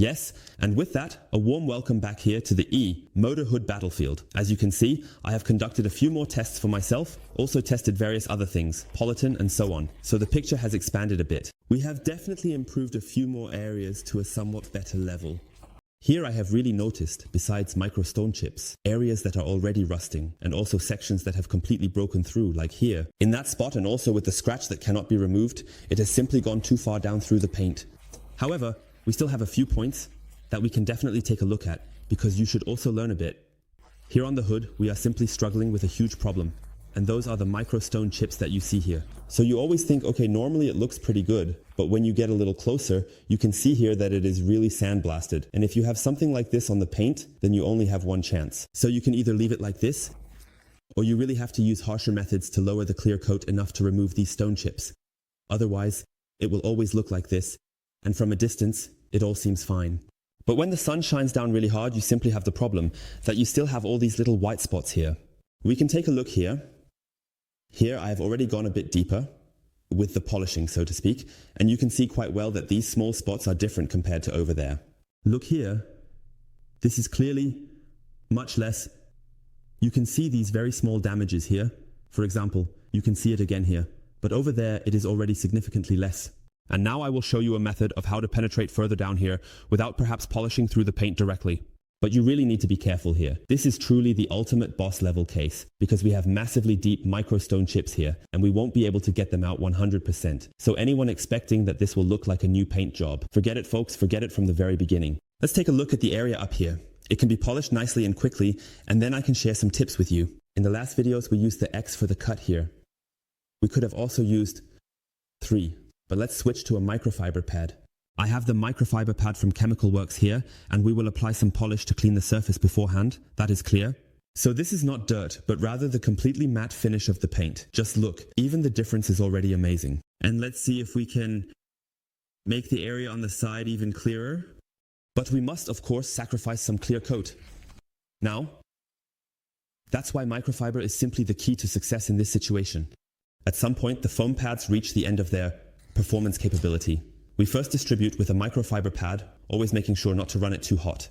Yes, and with that, a warm welcome back here to the motor hood battlefield. As you can see, I have conducted a few more tests for myself, also tested various other things, polyton and so on, so the picture has expanded a bit. We have definitely improved a few more areas to a somewhat better level. Here I have really noticed, besides micro stone chips, areas that are already rusting and also sections that have completely broken through, like here. In that spot and also with the scratch that cannot be removed, it has simply gone too far down through the paint. However, we still have a few points that we can definitely take a look at, because you should also learn a bit. Here on the hood, we are simply struggling with a huge problem, and those are the micro stone chips that you see here. So you always think, okay, normally it looks pretty good, but when you get a little closer, you can see here that it is really sandblasted. And if you have something like this on the paint, then you only have one chance. So you can either leave it like this, or you really have to use harsher methods to lower the clear coat enough to remove these stone chips. Otherwise, it will always look like this, and from a distance, it all seems fine. But when the sun shines down really hard, you simply have the problem that you still have all these little white spots here. We can take a look here. Here I have already gone a bit deeper with the polishing, so to speak, and you can see quite well that these small spots are different compared to over there. Look here. This is clearly much less. You can see these very small damages here. For example, you can see it again here, but over there it is already significantly less. And now I will show you a method of how to penetrate further down here without perhaps polishing through the paint directly. But you really need to be careful here. This is truly the ultimate boss level case, because we have massively deep microstone chips here, and we won't be able to get them out 100%. So anyone expecting that this will look like a new paint job, forget it folks, forget it from the very beginning. Let's take a look at the area up here. It can be polished nicely and quickly, and then I can share some tips with you. In the last videos we used the X for the cut here. We could have also used 3. But let's switch to a microfiber pad. I have the microfiber pad from chemicalworkz here, and we will apply some polish to clean the surface beforehand. That is clear. So this is not dirt, but rather the completely matte finish of the paint. Just look, even the difference is already amazing. And let's see if we can make the area on the side even clearer. But we must, of course, sacrifice some clear coat. Now, that's why microfiber is simply the key to success in this situation. At some point, the foam pads reach the end of their performance capability. We first distribute with a microfiber pad, always making sure not to run it too hot.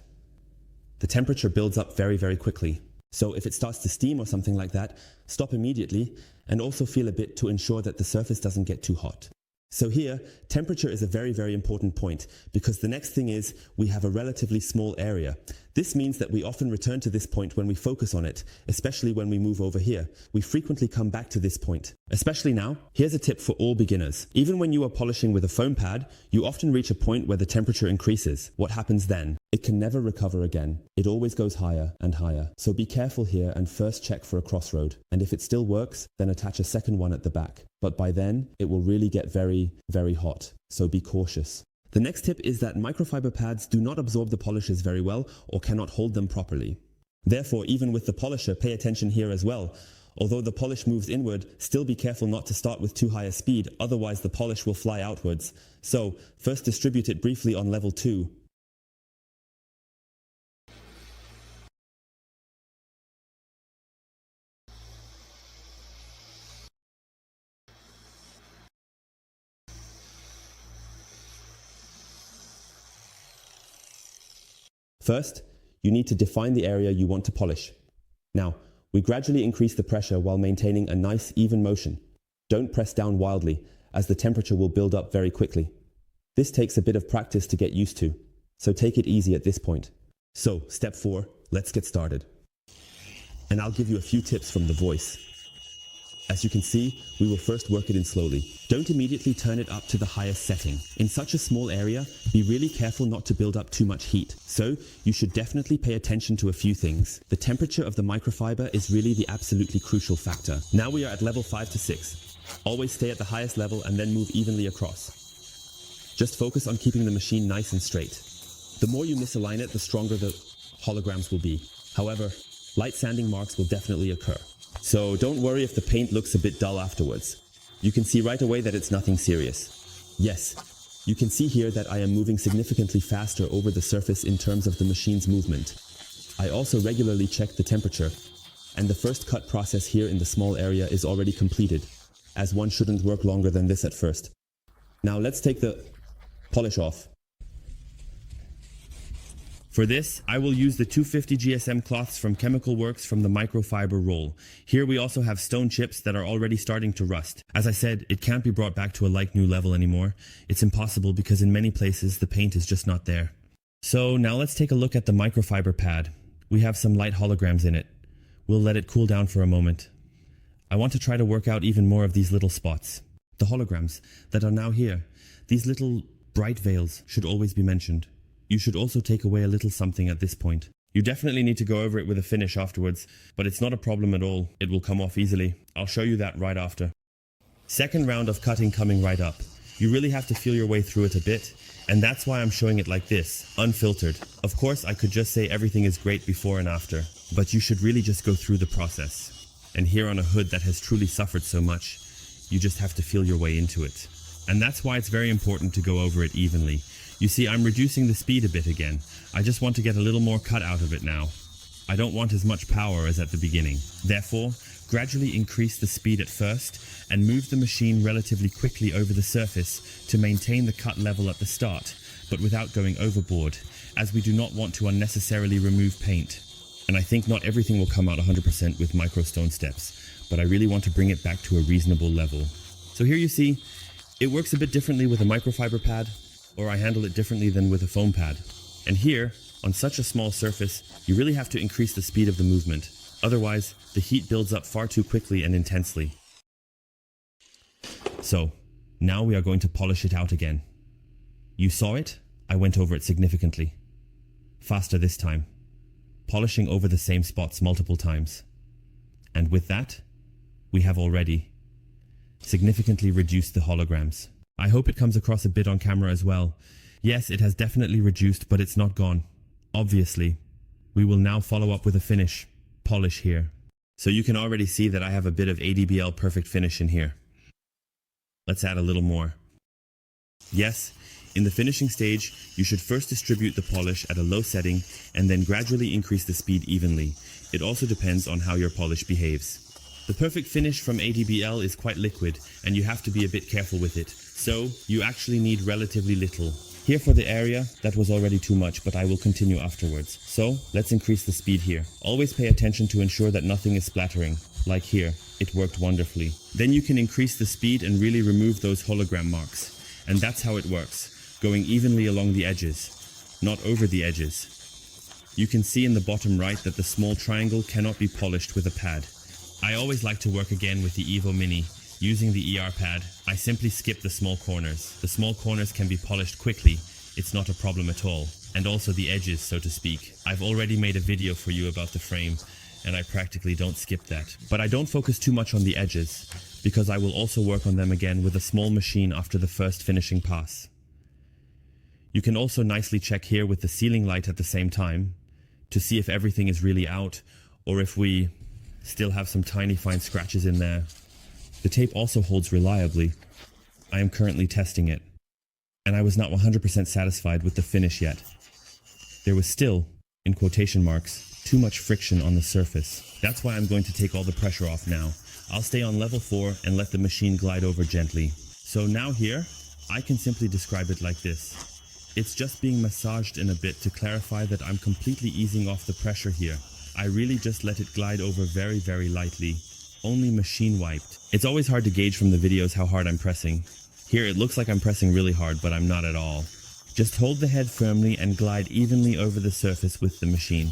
The temperature builds up very, very quickly. So if it starts to steam or something like that, stop immediately and also feel a bit to ensure that the surface doesn't get too hot. So here, temperature is a very, very important point, because the next thing is we have a relatively small area. This means that we often return to this point when we focus on it, especially when we move over here. We frequently come back to this point. Especially now, here's a tip for all beginners. Even when you are polishing with a foam pad, you often reach a point where the temperature increases. What happens then? It can never recover again. It always goes higher and higher. So be careful here and first check for a crossroad. And if it still works, then attach a second one at the back. But by then, it will really get very, very hot. So be cautious. The next tip is that microfiber pads do not absorb the polishes very well or cannot hold them properly. Therefore, even with the polisher, pay attention here as well. Although the polish moves inward, still be careful not to start with too high a speed, otherwise the polish will fly outwards. So, first distribute it briefly on level 2. First, you need to define the area you want to polish. Now, we gradually increase the pressure while maintaining a nice, even motion. Don't press down wildly, as the temperature will build up very quickly. This takes a bit of practice to get used to, so take it easy at this point. So, step 4, let's get started. And I'll give you a few tips from the voice. As you can see, we will first work it in slowly. Don't immediately turn it up to the highest setting. In such a small area, be really careful not to build up too much heat. So, you should definitely pay attention to a few things. The temperature of the microfiber is really the absolutely crucial factor. Now we are at level 5 to 6. Always stay at the highest level and then move evenly across. Just focus on keeping the machine nice and straight. The more you misalign it, the stronger the holograms will be. However, light sanding marks will definitely occur. So don't worry if the paint looks a bit dull afterwards. You can see right away that it's nothing serious. Yes, you can see here that I am moving significantly faster over the surface in terms of the machine's movement. I also regularly check the temperature, and the first cut process here in the small area is already completed, as one shouldn't work longer than this at first. Now let's take the polish off. For this, I will use the 250 GSM cloths from chemicalworkz from the microfiber roll. Here we also have stone chips that are already starting to rust. As I said, it can't be brought back to a like new level anymore. It's impossible because in many places the paint is just not there. So now let's take a look at the microfiber pad. We have some light holograms in it. We'll let it cool down for a moment. I want to try to work out even more of these little spots. The holograms that are now here. These little bright veils should always be mentioned. You should also take away a little something at this point. You definitely need to go over it with a finish afterwards, but it's not a problem at all. It will come off easily. I'll show you that right after. Second round of cutting coming right up. You really have to feel your way through it a bit, and that's why I'm showing it like this, unfiltered. Of course, I could just say everything is great before and after, but you should really just go through the process. And here on a hood that has truly suffered so much, you just have to feel your way into it. And that's why it's very important to go over it evenly. You see, I'm reducing the speed a bit again. I just want to get a little more cut out of it now. I don't want as much power as at the beginning. Therefore, gradually increase the speed at first and move the machine relatively quickly over the surface to maintain the cut level at the start, but without going overboard, as we do not want to unnecessarily remove paint. And I think not everything will come out 100% with microstone steps, but I really want to bring it back to a reasonable level. So here you see, it works a bit differently with a microfiber pad, or I handle it differently than with a foam pad. And here, on such a small surface, you really have to increase the speed of the movement. Otherwise, the heat builds up far too quickly and intensely. So, now we are going to polish it out again. You saw it? I went over it significantly. Faster this time. Polishing over the same spots multiple times. And with that, we have already significantly reduced the holograms. I hope it comes across a bit on camera as well. Yes, it has definitely reduced, but it's not gone. Obviously, we will now follow up with a finish, polish here. So you can already see that I have a bit of ADBL perfect finish in here. Let's add a little more. Yes, in the finishing stage, you should first distribute the polish at a low setting and then gradually increase the speed evenly. It also depends on how your polish behaves. The perfect finish from ADBL is quite liquid and you have to be a bit careful with it. So, you actually need relatively little. Here for the area, that was already too much, but I will continue afterwards. So, let's increase the speed here. Always pay attention to ensure that nothing is splattering. Like here, it worked wonderfully. Then you can increase the speed and really remove those hologram marks. And that's how it works, going evenly along the edges, not over the edges. You can see in the bottom right that the small triangle cannot be polished with a pad. I always like to work again with the Evo Mini. Using the ER pad, I simply skip the small corners. The small corners can be polished quickly, it's not a problem at all. And also the edges, so to speak. I've already made a video for you about the frame, and I practically don't skip that. But I don't focus too much on the edges, because I will also work on them again with a small machine after the first finishing pass. You can also nicely check here with the ceiling light at the same time, to see if everything is really out, or if we still have some tiny fine scratches in there. The tape also holds reliably. I am currently testing it, and I was not 100% satisfied with the finish yet. There was still, in quotation marks, too much friction on the surface. That's why I'm going to take all the pressure off now. I'll stay on level 4 and let the machine glide over gently. So now here, I can simply describe it like this. It's just being massaged in a bit to clarify that I'm completely easing off the pressure here. I really just let it glide over very, very lightly. Only machine wiped. It's always hard to gauge from the videos how hard I'm pressing. Here it looks like I'm pressing really hard, but I'm not at all. Just hold the head firmly and glide evenly over the surface with the machine.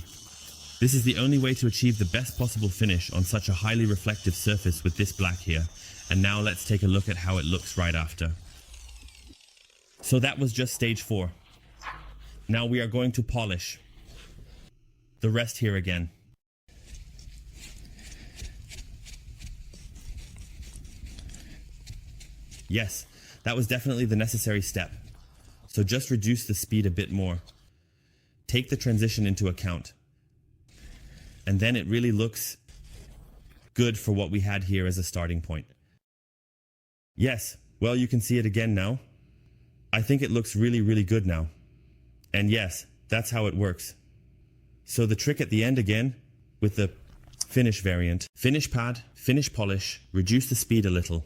This is the only way to achieve the best possible finish on such a highly reflective surface with this black here. And now let's take a look at how it looks right after. So that was just stage 4. Now we are going to polish. The rest here again. Yes, that was definitely the necessary step. So just reduce the speed a bit more. Take the transition into account. And then it really looks good for what we had here as a starting point. Yes, well, you can see it again now. I think it looks really, really good now. And yes, that's how it works. So the trick at the end again, with the finish variant. Finish pad, finish polish, reduce the speed a little.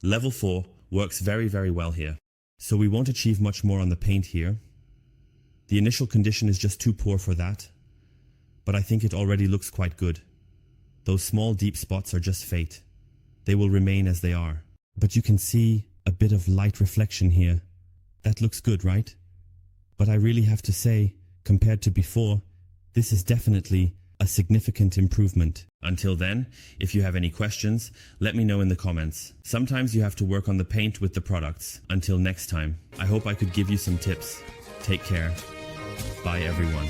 Level 4 works very, very well here. So we won't achieve much more on the paint here. The initial condition is just too poor for that, but I think it already looks quite good. Those small deep spots are just fate. They will remain as they are. But you can see a bit of light reflection here. That looks good, right? But I really have to say, compared to before, this is definitely a significant improvement. Until then, if you have any questions, let me know in the comments. Sometimes you have to work on the paint with the products. Until next time, I hope I could give you some tips. Take care. Bye everyone.